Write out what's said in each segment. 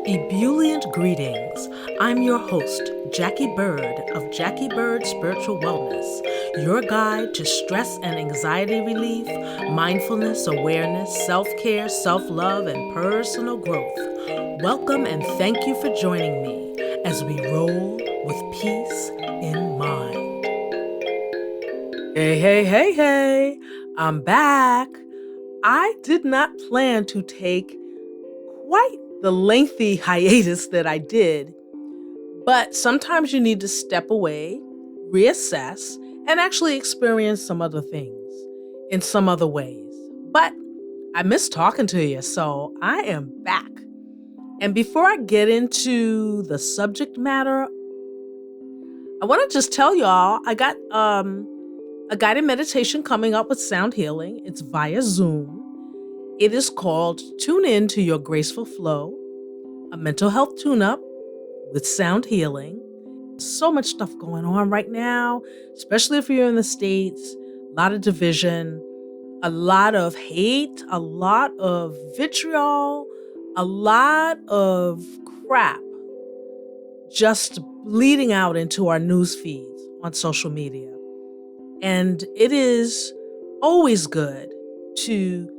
Ebullient greetings. I'm your host, Jacquie Bird of Jacquie Bird Spiritual Wellness, your guide to stress and anxiety relief, mindfulness, awareness, self-care, self-love, and personal growth. Welcome and thank you for joining me as we roll with peace in mind. Hey. I'm back. I did not plan to take quite the lengthy hiatus that I did, but sometimes you need to step away, reassess, and actually experience some other things in some other ways. But I miss talking to you, so I am back. And before I get into the subject matter, I want to just tell y'all I got a guided meditation coming up with sound healing. It's via Zoom. It is called Tune In to Your Graceful Flow, a mental health tune-up with sound healing. So much stuff going on right now, especially if you're in the States. A lot of division, a lot of hate, a lot of vitriol, a lot of crap just bleeding out into our news feeds on social media. And it is always good to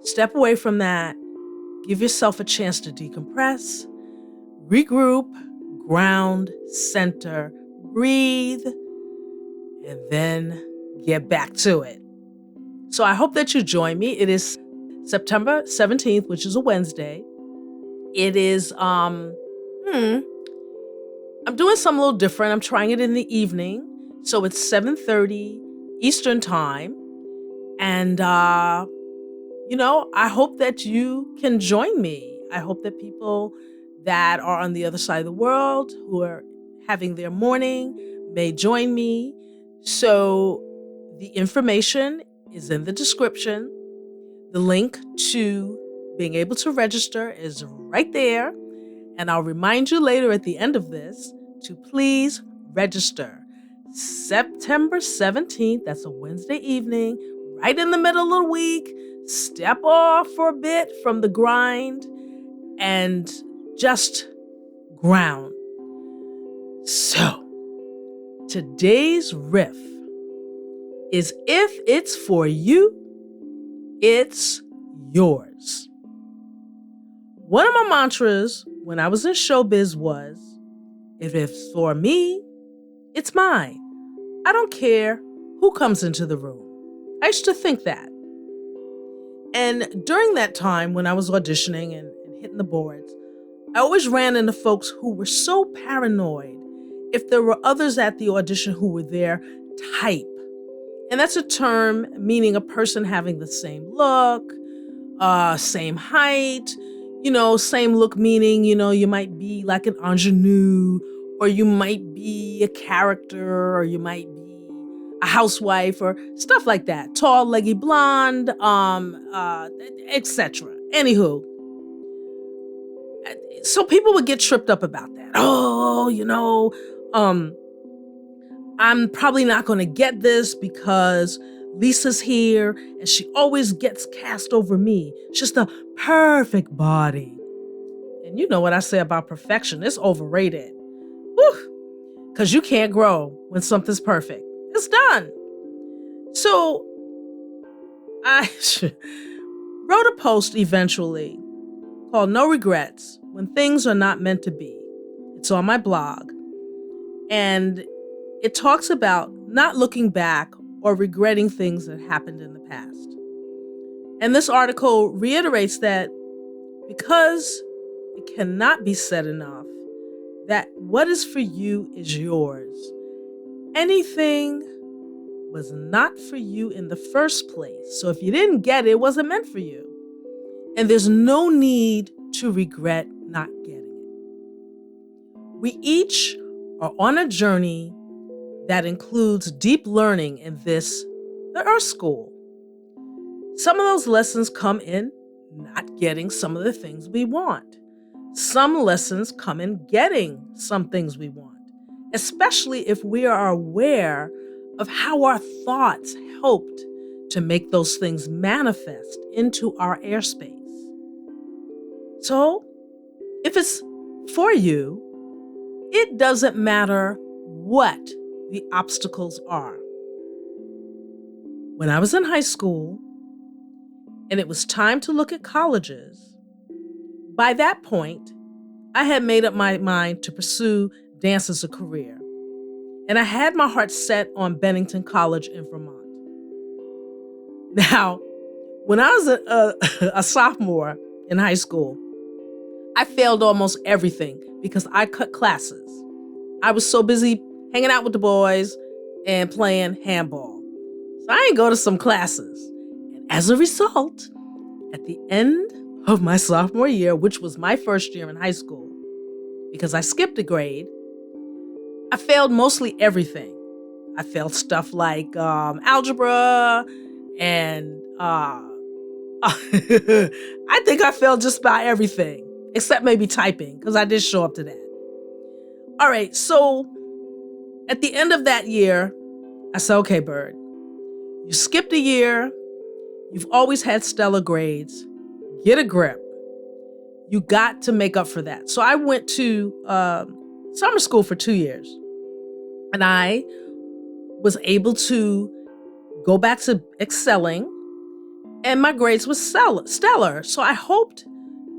step away from that, give yourself a chance to decompress, regroup, ground, center, breathe, and then get back to it. So I hope that you join me. It is September 17th, which is a Wednesday. It is, I'm doing something a little different. I'm trying it in the evening. So it's 7:30 Eastern time. And, I hope that you can join me. I hope that people that are on the other side of the world who are having their morning may join me. So the information is in the description. The link to being able to register is right there. And I'll remind you later at the end of this to please register. September 17th, that's a Wednesday evening, right in the middle of the week. Step off for a bit from the grind and just ground. So, today's riff is if it's for you, it's yours. One of my mantras when I was in showbiz was, if it's for me, it's mine. I don't care who comes into the room. I used to think that. And during that time when I was auditioning and hitting the boards, I always ran into folks who were so paranoid if there were others at the audition who were their type. And that's a term meaning a person having the same look, same height, same look meaning, you might be like an ingenue, or you might be a character, or you might be a housewife, or stuff like that. Tall, leggy, blonde, etc. Anywho, so people would get tripped up about that. I'm probably not going to get this because Lisa's here and she always gets cast over me. She's the perfect body. And you know what I say about perfection. It's overrated. Whew. Because you can't grow when something's perfect. It's done. So I wrote a post eventually called No Regrets When Things Are Not Meant to Be. It's on my blog. And it talks about not looking back or regretting things that happened in the past. And this article reiterates that because it cannot be said enough that what is for you is yours. Anything was not for you in the first place. So if you didn't get it, it wasn't meant for you. And there's no need to regret not getting it. We each are on a journey that includes deep learning in the Earth School. Some of those lessons come in not getting some of the things we want. Some lessons come in getting some things we want, especially if we are aware of how our thoughts helped to make those things manifest into our airspace. So, If it's for you, it doesn't matter what the obstacles are. When I was in high school and it was time to look at colleges, by that point, I had made up my mind to pursue dance as a career. And I had my heart set on Bennington College in Vermont. Now, when I was a sophomore in high school, I failed almost everything because I cut classes. I was so busy hanging out with the boys and playing handball. So I didn't go to some classes. And as a result, at the end of my sophomore year, which was my first year in high school, because I skipped a grade, I failed mostly everything. I failed stuff like algebra and I think I failed just about everything, except maybe typing, because I did show up to that. All right, so at the end of that year, I said, okay, Bird, you skipped a year. You've always had stellar grades. Get a grip. You got to make up for that. So I went to summer school for 2 years. And I was able to go back to excelling. And my grades were stellar. So I hoped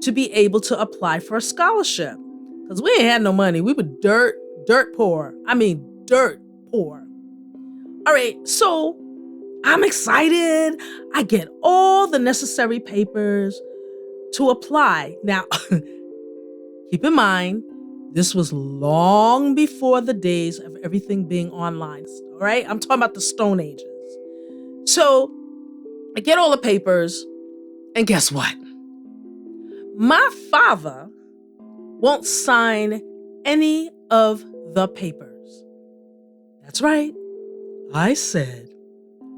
to be able to apply for a scholarship. Because we ain't had no money. We were dirt poor. I mean, dirt poor. All right, so I'm excited. I get all the necessary papers to apply. Now, keep in mind, this was long before the days of everything being online, all right? I'm talking about the Stone Ages. So I get all the papers, and guess what? My father won't sign any of the papers. That's right. I said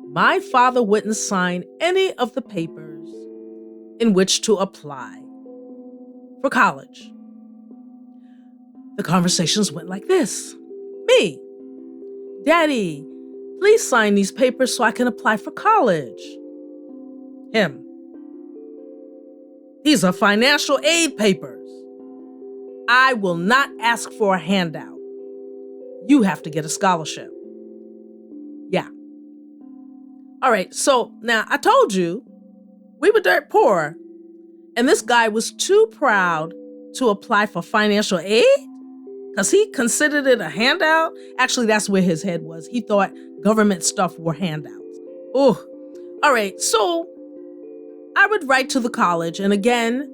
my father wouldn't sign any of the papers in which to apply for college. The conversations went like this. Me, Daddy, please sign these papers so I can apply for college. Him, these are financial aid papers. I will not ask for a handout. You have to get a scholarship. Yeah. All right, so now I told you we were dirt poor, and this guy was too proud to apply for financial aid because he considered it a handout. Actually, that's where his head was. He thought government stuff were handouts. Oh, all right, so I would write to the college, and again,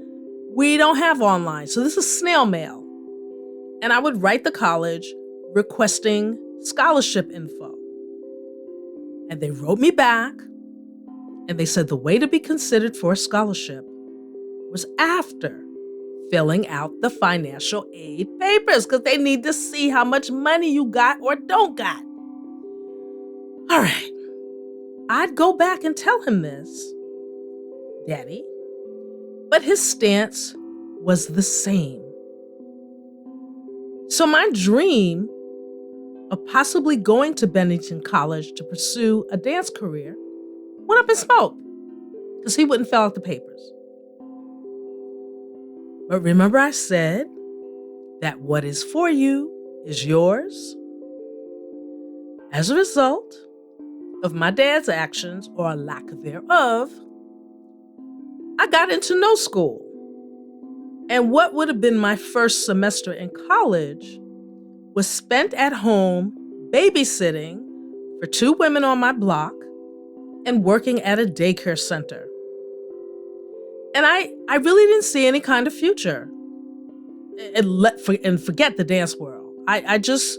we don't have online, so this is snail mail. And I would write the college requesting scholarship info. And they wrote me back, and they said the way to be considered for a scholarship was after filling out the financial aid papers, because they need to see how much money you got or don't got. All right, I'd go back and tell him this, Daddy, but his stance was the same. So my dream of possibly going to Bennington College to pursue a dance career went up in smoke because he wouldn't fill out the papers. But remember I said that what is for you is yours? As a result of my dad's actions or lack thereof, I got into no school. And what would have been my first semester in college was spent at home babysitting for 2 women on my block and working at a daycare center. And I really didn't see any kind of future. And forget the dance world. I just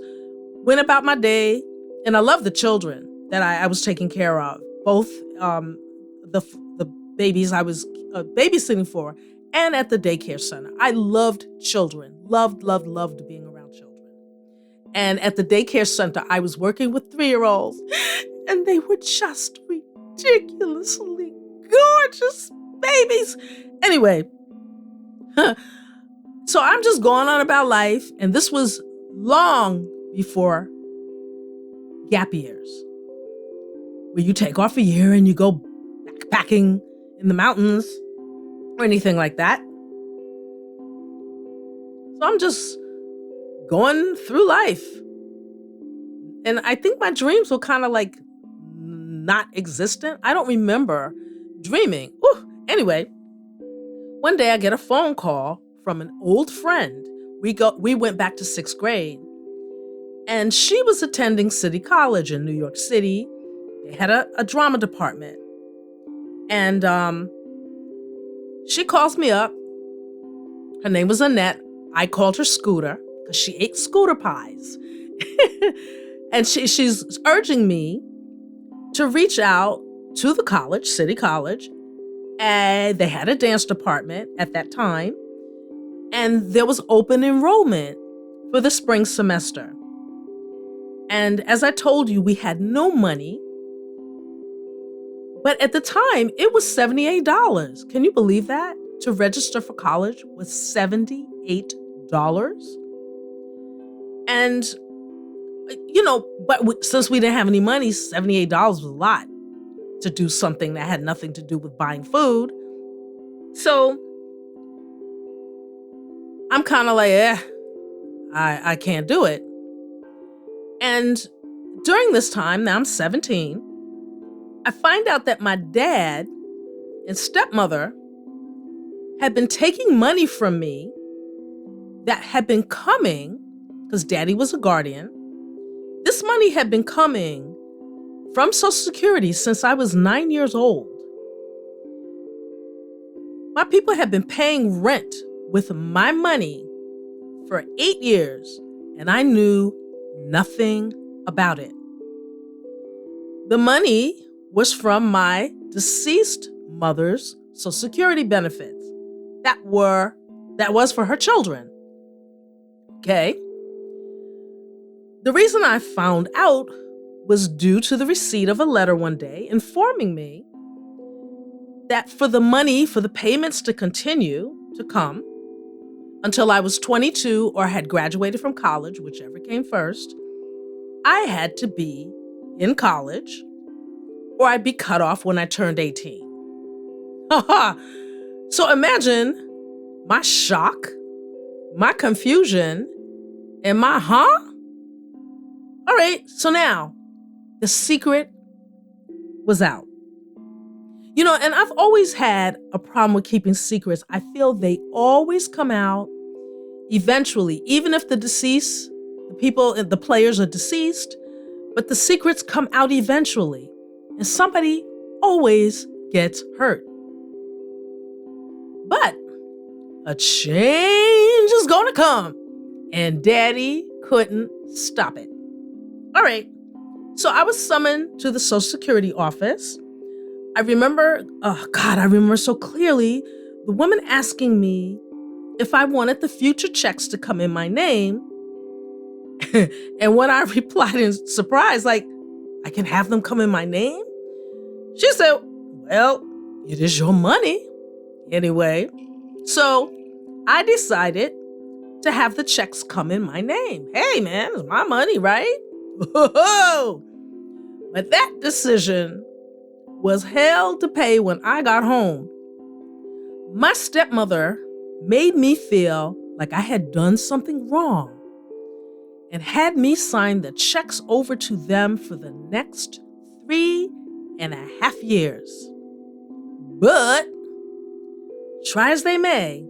went about my day, and I loved the children that I was taking care of, both the babies I was babysitting for and at the daycare center. I loved children, loved being around children. And at the daycare center, I was working with 3-year-olds, and they were just ridiculously gorgeous babies. Anyway, so I'm just going on about life, and this was long before gap years, where you take off a year and you go backpacking in the mountains or anything like that. So I'm just going through life. And I think my dreams were kind of like not existent. I don't remember dreaming. Ooh. Anyway, one day I get a phone call from an old friend. We went back to 6th grade. And she was attending City College in New York City. They had a drama department. And she calls me up. Her name was Annette. I called her Scooter because she ate scooter pies. And she's urging me to reach out to the college, City College. And they had a dance department at that time. And there was open enrollment for the spring semester. And as I told you, we had no money. But at the time, it was $78. Can you believe that? To register for college was $78. And, but since we didn't have any money, $78 was a lot to do something that had nothing to do with buying food. So I'm kind of like, I can't do it. And during this time, now I'm 17, I find out that my dad and stepmother had been taking money from me that had been coming, because daddy was a guardian. This money had been coming from Social Security since I was 9 years old. My people had been paying rent with my money for 8 years, and I knew nothing about it. The money was from my deceased mother's Social Security benefits that was for her children. Okay. The reason I found out was due to the receipt of a letter one day informing me that for the money for the payments to continue to come until I was 22 or had graduated from college, whichever came first, I had to be in college or I'd be cut off when I turned 18. So imagine my shock, my confusion, and my All right, so now the secret was out. And I've always had a problem with keeping secrets. I feel they always come out eventually, even if the players are deceased, but the secrets come out eventually, and somebody always gets hurt. But a change is gonna come, and Daddy couldn't stop it. All right, so I was summoned to the Social Security office. I remember so clearly the woman asking me if I wanted the future checks to come in my name. And when I replied in surprise, like, I can have them come in my name? She said, well, it is your money. Anyway, so I decided to have the checks come in my name. Hey, man, it's my money, right? But that decision was hell to pay when I got home. My stepmother made me feel like I had done something wrong and had me sign the checks over to them for the next 3.5 years. But try as they may,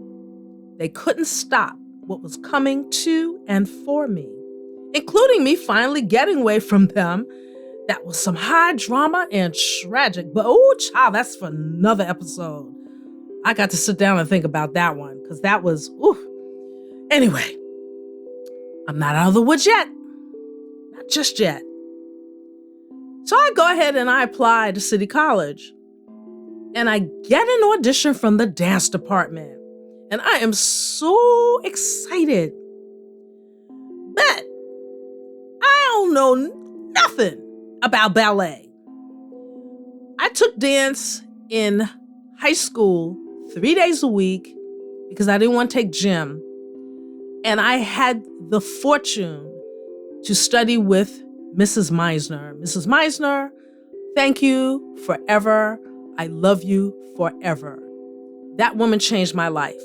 they couldn't stop what was coming to and for me, including me finally getting away from them. That was some high drama and tragic, but child, that's for another episode. I got to sit down and think about that one because that was, Anyway, I'm not out of the woods yet. Not just yet. So I go ahead and I apply to City College and I get an audition from the dance department. And I am so excited. But I don't know nothing about ballet. I took dance in high school 3 days a week because I didn't want to take gym. And I had the fortune to study with Mrs. Meisner. Mrs. Meisner, thank you forever. I love you forever. That woman changed my life.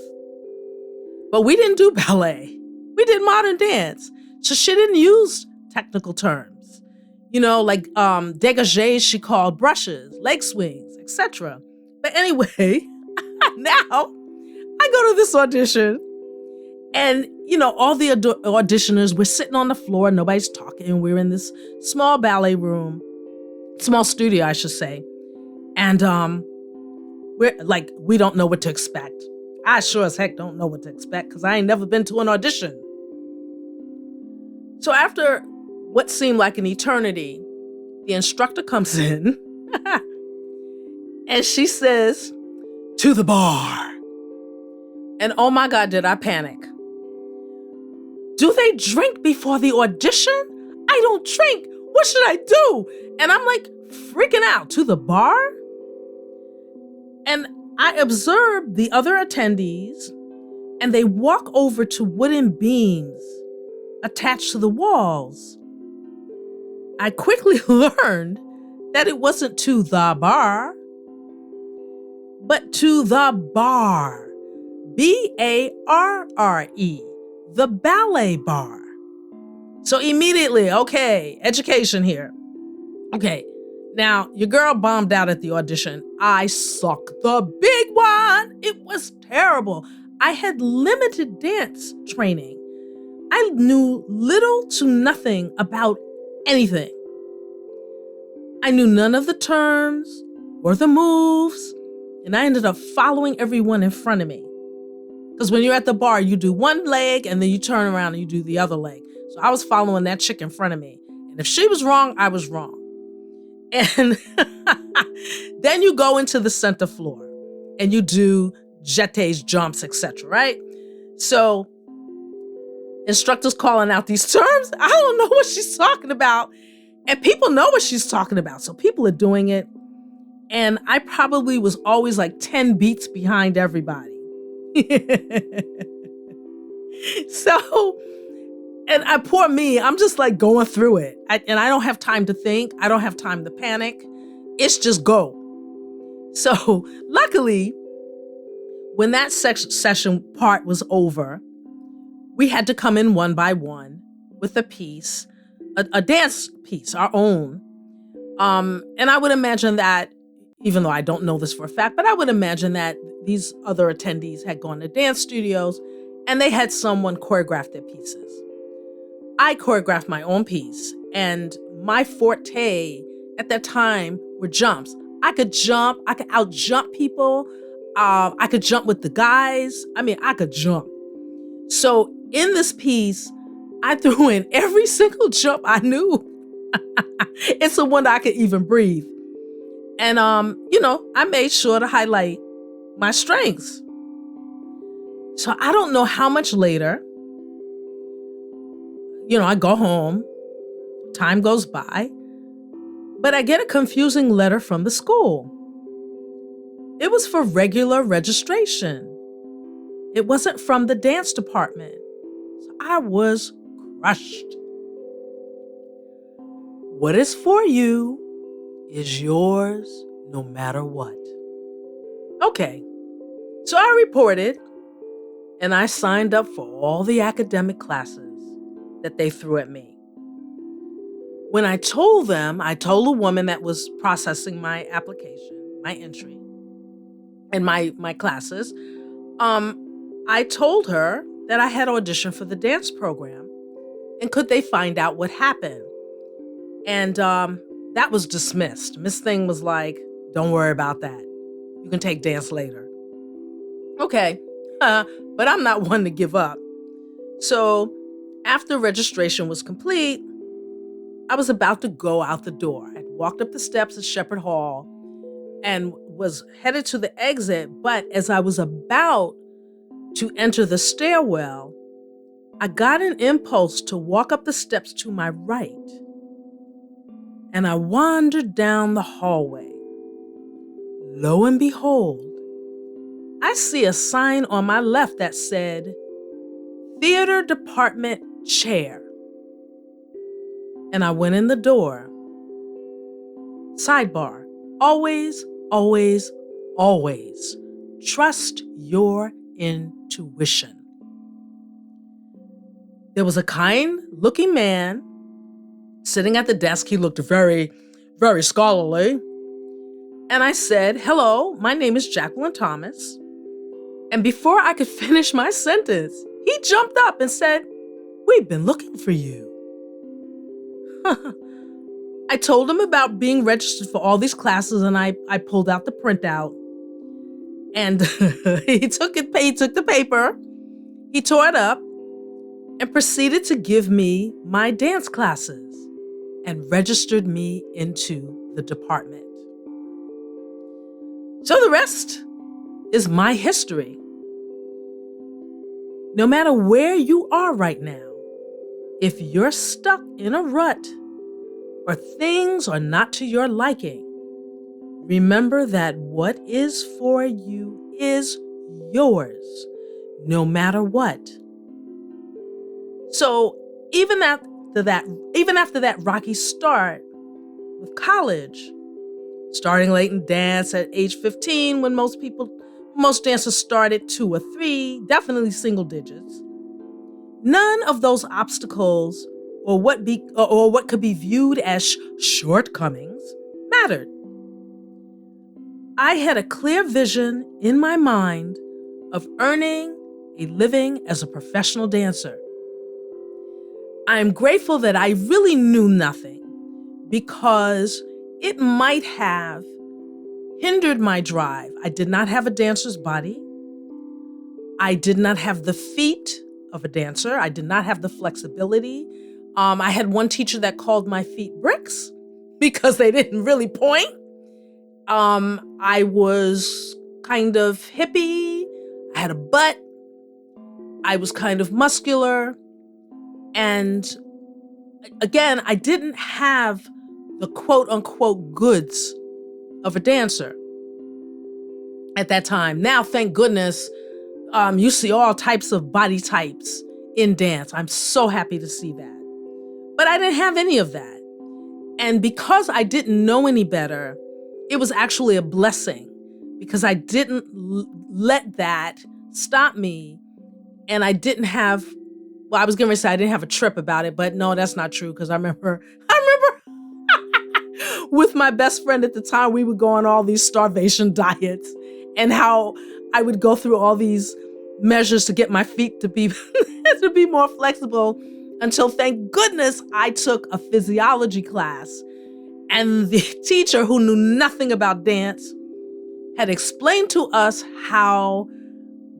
But we didn't do ballet. We did modern dance. So she didn't use technical terms. Like dégagés she called brushes, leg swings, etc. But anyway, now I go to this audition and, all the auditioners, we're sitting on the floor, nobody's talking. We're in this small ballet room, small studio, I should say. And we're like, we don't know what to expect. I sure as heck don't know what to expect because I ain't never been to an audition. So after what seemed like an eternity, the instructor comes in and she says, "To the bar." And oh my God, did I panic. Do they drink before the audition? I don't drink. What should I do? And I'm like freaking out. To the bar? And I observed the other attendees and they walk over to wooden beams attached to the walls. I quickly learned that it wasn't to the bar, but to the bar. B-A-R-R-E, the ballet bar. So immediately, okay, education here. Okay, now your girl bombed out at the audition. I sucked the big one. It was terrible. I had limited dance training. I knew little to nothing about anything. I knew none of the terms or the moves, and I ended up following everyone in front of me. Because when you're at the bar, you do one leg and then you turn around and you do the other leg. So I was following that chick in front of me. And if she was wrong, I was wrong. And then you go into the center floor and you do jetés, jumps, etc., right? So instructors calling out these terms. I don't know what she's talking about. And people know what she's talking about. So people are doing it. And I probably was always like 10 beats behind everybody. So, and poor me, I'm just like going through it. And I don't have time to think. I don't have time to panic. It's just go. So luckily, when that session part was over, we had to come in one by one with a piece, a dance piece, our own. And I would imagine that, even though I don't know this for a fact, but I would imagine that these other attendees had gone to dance studios and they had someone choreograph their pieces. I choreographed my own piece, and my forte at that time were jumps. I could jump, I could out jump people. I could jump with the guys. I could jump. So in this piece, I threw in every single jump I knew. It's the one that I could even breathe. And, I made sure to highlight my strengths. So I don't know how much later, I go home, time goes by, but I get a confusing letter from the school. It was for regular registration. It wasn't from the dance department. So I was crushed. What is for you is yours no matter what. Okay, so I reported and I signed up for all the academic classes that they threw at me. When I told a woman that was processing my application, my entry, and my classes, I told her that I had auditioned for the dance program and could they find out what happened. And that was dismissed. Miss Thing was like, don't worry about that. You can take dance later. Okay, but I'm not one to give up. So after registration was complete, I was about to go out the door. I walked up the steps at Shepherd Hall and was headed to the exit. But as I was about to enter the stairwell, I got an impulse to walk up the steps to my right. And I wandered down the hallway. Lo and behold, I see a sign on my left that said, Theater Department Chair. And I went in the door. Sidebar, always, always, always trust your intuition. there was a kind-looking man sitting at the desk. He looked very, very scholarly. And I said, "Hello, my name is Jacqueline Thomas." And before I could finish my sentence, he jumped up and said, "We've been looking for you." I told him about being registered for all these classes, and I pulled out the printout. And he took the paper, he tore it up, and proceeded to give me my dance classes and registered me into the department. So the rest is my history. No matter where you are right now, if you're stuck in a rut or things are not to your liking, remember that what is for you is yours, no matter what. So even after that rocky start with college, starting late in dance at age 15, when most dancers start at 2 or 3, definitely single digits. None of those obstacles or what could be viewed as shortcomings mattered. I had a clear vision in my mind of earning a living as a professional dancer. I am grateful that I really knew nothing, because it might have hindered my drive. I did not have a dancer's body. I did not have the feet of a dancer. I did not have the flexibility. I had one teacher that called my feet bricks because they didn't really point. I was kind of hippie. I had a butt. I was kind of muscular. And again, I didn't have the quote unquote goods of a dancer at that time. Now, thank goodness, you see all types of body types in dance. I'm so happy to see that. But I didn't have any of that. And because I didn't know any better, it was actually a blessing, because I didn't let that stop me. And I didn't have, I was going to say I didn't have a trip about it, but no, that's not true, because I remember with my best friend at the time, we would go on all these starvation diets, and how I would go through all these measures to get my feet to be to be more flexible, until thank goodness I took a physiology class, and the teacher, who knew nothing about dance, had explained to us how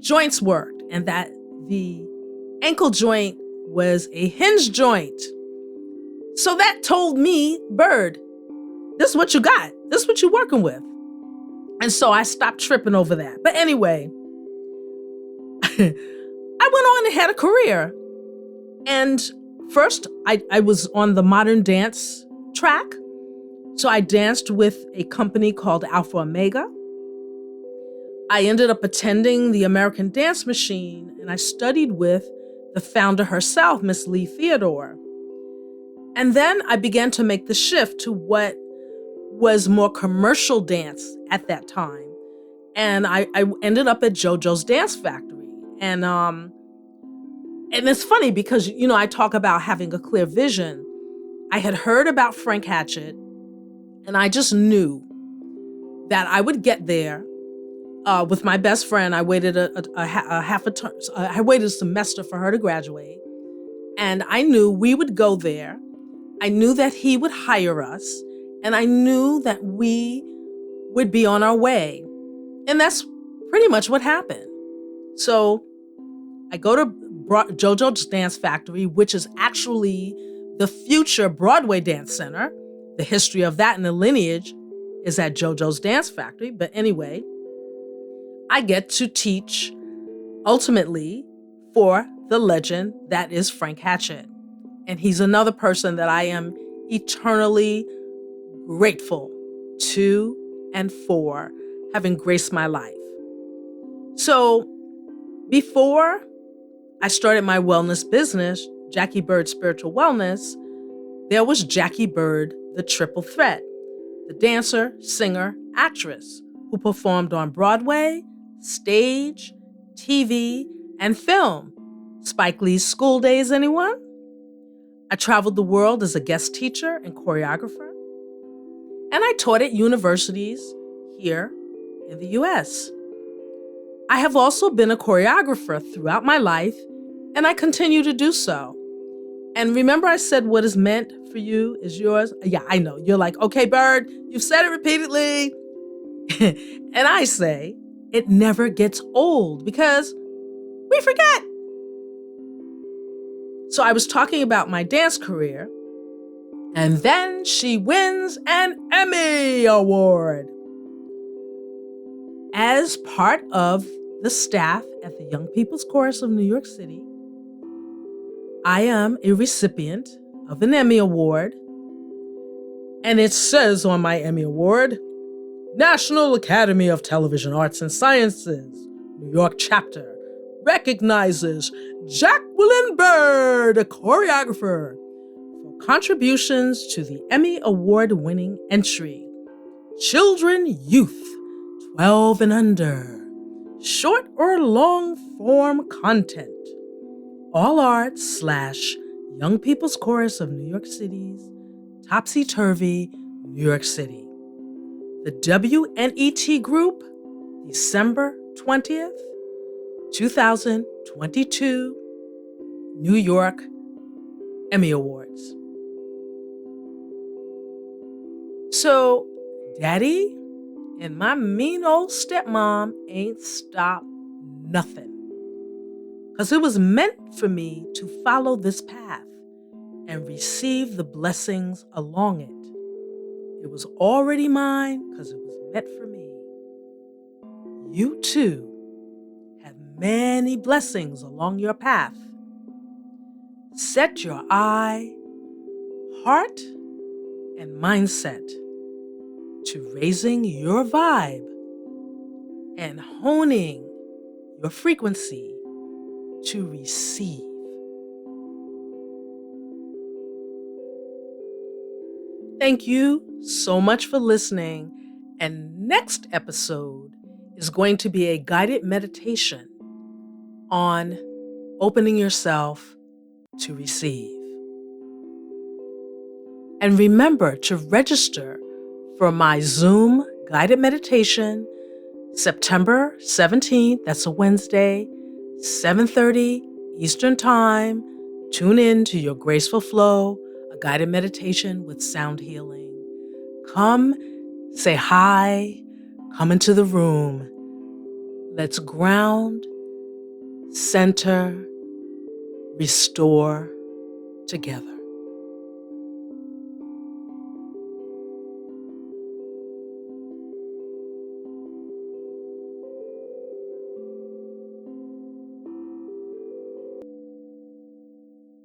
joints worked, and that the ankle joint was a hinge joint. So that told me, Bird, this is what you got. This is what you're working with. And so I stopped tripping over that. But anyway, I went on and had a career. And first, I was on the modern dance track. So I danced with a company called Alpha Omega. I ended up attending the American Dance Machine, and I studied with the founder herself, Miss Lee Theodore. And then I began to make the shift to what was more commercial dance at that time. And I ended up at JoJo's Dance Factory. And it's funny because, I talk about having a clear vision. I had heard about Frank Hatchett, and I just knew that I would get there with my best friend. I waited I waited a semester for her to graduate, and I knew we would go there. I knew that he would hire us, and I knew that we would be on our way. And that's pretty much what happened. So I go to JoJo's Dance Factory, which is actually the future Broadway Dance Center. The history of that and the lineage is at JoJo's Dance Factory. But anyway, I get to teach ultimately for the legend that is Frank Hatchett. And he's another person that I am eternally grateful to and for having graced my life. So before I started my wellness business, Jacquie Bird Spiritual Wellness, there was Jacquie Bird, the triple threat, the dancer, singer, actress who performed on Broadway, stage, TV, and film. Spike Lee's School Days, anyone? I traveled the world as a guest teacher and choreographer, and I taught at universities here in the US. I have also been a choreographer throughout my life, and I continue to do so. And remember, I said what is meant for you is yours? Yeah, I know. You're like, okay, Bird, you've said it repeatedly. And I say, it never gets old because we forget. So I was talking about my dance career, and then she wins an Emmy Award. As part of the staff at the Young People's Chorus of New York City, I am a recipient of an Emmy Award, and it says on my Emmy Award, National Academy of Television Arts and Sciences, New York chapter, recognizes Jacquie Bird, a choreographer, for contributions to the Emmy Award-winning entry, Children, Youth, 12 and Under, Short or Long-Form Content, All Arts / Young People's Chorus of New York City's Topsy Turvy, New York City. The WNET Group, December 20th, 2022, New York Emmy Awards. So, Daddy and my mean old stepmom ain't stopped nothing. Because it was meant for me to follow this path and receive the blessings along it. It was already mine because it was meant for me. You too have many blessings along your path. Set your eye, heart, and mindset to raising your vibe and honing your frequency to receive. Thank you so much for listening. And next episode is going to be a guided meditation on opening yourself to receive. And remember to register for my Zoom guided meditation, September 17th, that's a Wednesday, 7:30 Eastern Time. Tune in to your Graceful Flow, a guided meditation with sound healing. Come, say hi, come into the room. Let's ground, center, restore together.